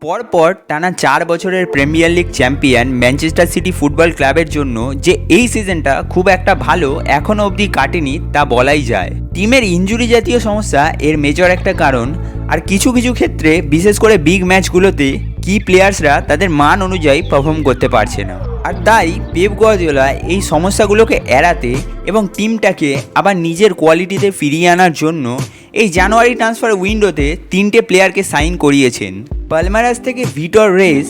পরপর টানা 4 বছরের premier league champion Manchester city football ক্লাবের জন্য যে এই সিজনটা খুব একটা ভালো এখনও অবধি কাটেনি তা বলাই যায়। টিমের ইনজুরি জাতীয় সমস্যা এর মেজর একটা কারণ, আর কিছু কিছু ক্ষেত্রে বিশেষ করে বিগ ম্যাচগুলোতে কি প্লেয়ার্সরা তাদের মান অনুযায়ী পারফর্ম করতে পারছে না। আর তাই পেপ গার্দিওলা এই সমস্যাগুলোকে এড়াতে এবং টিমটাকে আবার নিজের কোয়ালিটিতে ফিরিয়ে আনার জন্য এই জানুয়ারি ট্রান্সফার উইন্ডোতে 3টে প্লেয়ারকে সাইন করিয়েছেন। পালমারাস থেকে ভিটর রেস,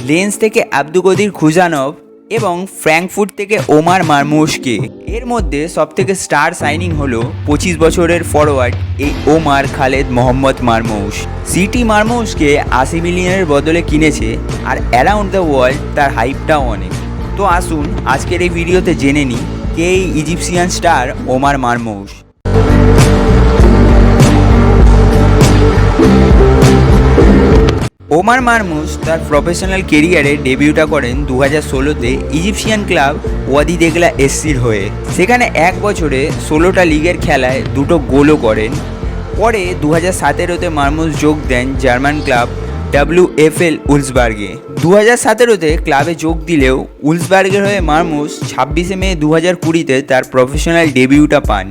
লেন্স থেকে আব্দুকদির খুজানভ এবং ফ্র্যাঙ্কফুর্ট থেকে ওমার মারমুশকে। এর মধ্যে সবথেকে স্টার সাইনিং হলো 25 বছরের ফরওয়ার্ড এই ওমার খালেদ মোহাম্মদ মারমুশ। সিটি মারমুশকে 80 মিলিয়নের বদলে কিনেছে, আর অ্যারাউন্ড দ্য ওয়ার্ল্ড তার হাইপটাও অনেক। তো আসুন আজকের এই ভিডিওতে জেনে নিই কে এই ইজিপসিয়ান স্টার ওমার মারমুশ। ওমার মারমুশ তার প্রফেশনাল কেরিয়ারে ডেবিউটা করেন 2016-তে ইজিপসিয়ান ক্লাব ওয়াদি দেগলা এসসির হয়ে। সেখানে এক বছরে 16টা লিগের খেলায় 2টো গোলও করেন। পরে 2017-তে মারমুশ যোগ দেন জার্মান ক্লাব WFL উলসবার্গে। 2017-তে ক্লাবে যোগ দিলেও উলসবার্গের হয়ে মারমুশ 26 মে 2020-তে তার প্রফেশনাল ডেবিউটা পান।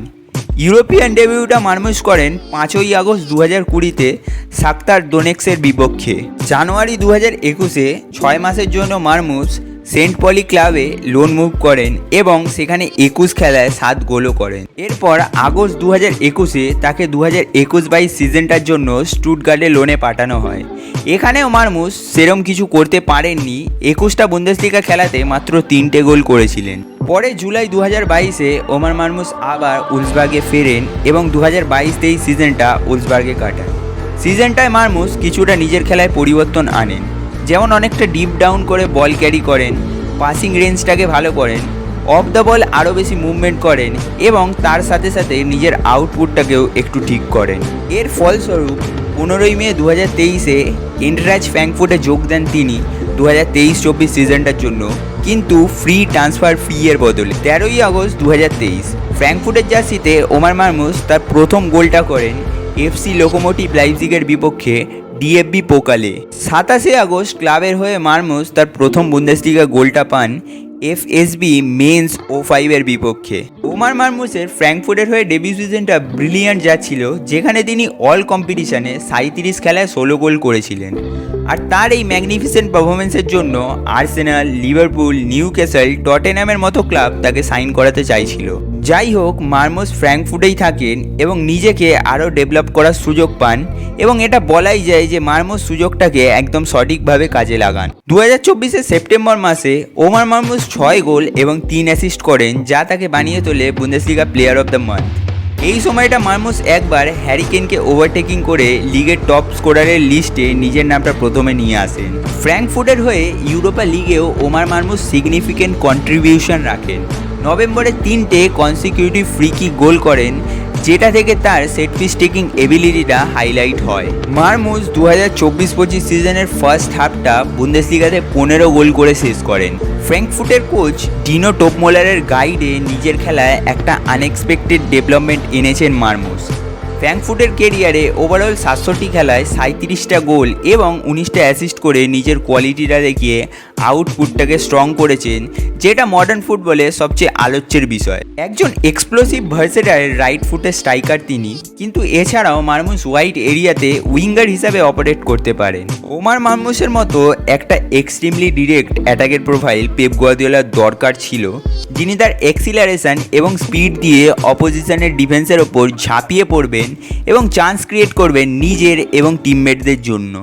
ইউরোপিয়ান ডেবিউটা মারমুশ করেন 5 আগস্ট 2020-তে শাখতার দোনেৎস্কের বিপক্ষে। জানুয়ারি 2021-এ 6 মাসের জন্য মারমুশ সেন্ট পলি ক্লাবে লোন মুভ করেন এবং সেখানে 21 খেলায় 7 গোলও করেন। এরপর আগস্ট 2021-এ তাকে 2021-22 সিজনটার জন্য স্টুটগার্টে লোনে পাঠানো হয়। এখানেও মারমুশ সেরম কিছু করতে পারেননি। 21টা বুন্দেসলিগা খেলাতে মাত্র 3টে গোল করেছিলেন। পরে জুলাই 2022-এ ওমার মারমুশ আবার উলসবার্গে ফেরেন এবং 2022-23 সিজনটা উলসবার্গে কাটান। সিজনটায় মারমুশ কিছুটা নিজের খেলায় পরিবর্তন আনেন, যেমন অনেকটা ডিপ ডাউন করে বল ক্যারি করেন, পাসিং রেঞ্জটাকে ভালো করেন, অফ দ্য বল আরও বেশি মুভমেন্ট করেন এবং তার সাথে সাথে নিজের আউটপুটটাকেও একটু ঠিক করেন। এর ফলস্বরূপ 15 মে 2023-এ এন্টরাইচ ফ্র্যাঙ্কফুর্টে যোগ দেন তিনি 2023-24 সিজনটার জন্য, কিন্তু ফ্রি ট্রান্সফার ফি এর বদলে। 13 আগস্ট 2023 ফ্র্যাঙ্কফুর্টের জার্সিতে ওমার মারমুশ তার প্রথম গোলটা করেন এফসি লোকোমোটিভ লাইপজিগের বিপক্ষে ডিএফবি পোকালে। 27 আগস্ট ক্লাবের হয়ে মারমুশ তার প্রথম বুন্দেসলিগা গোলটা পান এফএসবি মেন্স 05-এর বিপক্ষে। ওমার মারমুশের ফ্র্যাঙ্কফুর্টের হয়ে ডেবিউ সিজনটা ব্রিলিয়ান্ট যাচ্ছিল, যেখানে তিনি অল কম্পিটিশনে 37 খেলায় 16 গোল করেছিলেন। আর তার এই ম্যাগনিফিসেন্ট পারফরমেন্সের জন্য আর্সেনাল, লিভারপুল, নিউক্যাসল, টটেনহ্যামের মতো ক্লাব তাকে সাইন করাতে চাইছিল। যাই হোক, মারমুশ ফ্র্যাঙ্কফুর্টেই থাকেন এবং নিজেকে আরও ডেভেলপ করার সুযোগ পান, এবং এটা বলাই যায় যে মারমুশ সুযোগটাকে একদম সঠিকভাবে কাজে লাগান। 2024-এর সেপ্টেম্বর মাসে ওমার মারমুশ 6 গোল এবং 3 অ্যাসিস্ট করেন, যা তাকে বানিয়ে তোলে Bundesliga player of the month. এই সময়টা মারমুশ একবার হ্যারি কেনকে ওভারটেকিং করে লিগের টপ স্কোরারের লিস্টে নিজের নামটা প্রথমে নিয়ে আসেন। ফ্র্যাঙ্কফুর্টের হয়ে ইউরোপা লিগেও ওমার মারমুশ সিগনিফিকেন্ট কন্ট্রিবিউশন রাখেন। নভেম্বরে 3টে কনসিকিউটিভ ফ্রি কিক গোল করেন, যেটা থেকে তার সেট পিস টেকিং এবিলিটিটা হাইলাইট হয়। মারমুশ 2024-25 সিজনের ফার্স্ট হাফটা বুন্দেসলিগাতে 15 গোল করে শেষ করেন। ফ্র্যাঙ্কফুর্টের কোচ ডিনো টোপমোলারের গাইডে নিজের খেলায় একটা আনএক্সপেক্টেড ডেভেলপমেন্ট এনেছেন মারমুশ। ফ্র্যাঙ্কফুর্টের কেরিয়ারে ওভারঅল 67 খেলায় 37টা গোল এবং 19টা অ্যাসিস্ট করে নিজের কোয়ালিটিটা দেখিয়ে আউটপুটটাকে স্ট্রং করেছেন, যেটা মডার্ন ফুটবলে সবচেয়ে আলোচ্যের বিষয়। একজন এক্সপ্লোসিভ ভার্সেটাইল রাইট ফুটের স্ট্রাইকার তিনি, কিন্তু এছাড়াও মারমুশ ওয়াইড এরিয়াতে উইঙ্গার হিসাবে অপারেট করতে পারেন। ওমার মারমুশের মতো একটা এক্সট্রিমলি ডিরেক্ট অ্যাটাকের প্রোফাইল পেপ গার্দিওলার দরকার ছিল, যিনি তার এক্সিলারেশন এবং স্পিড দিয়ে অপোজিশনের ডিফেন্সের ওপর ঝাঁপিয়ে পড়বেন এবং চান্স ক্রিয়েট করবেন নিজের এবং টিমমেটদের জন্য।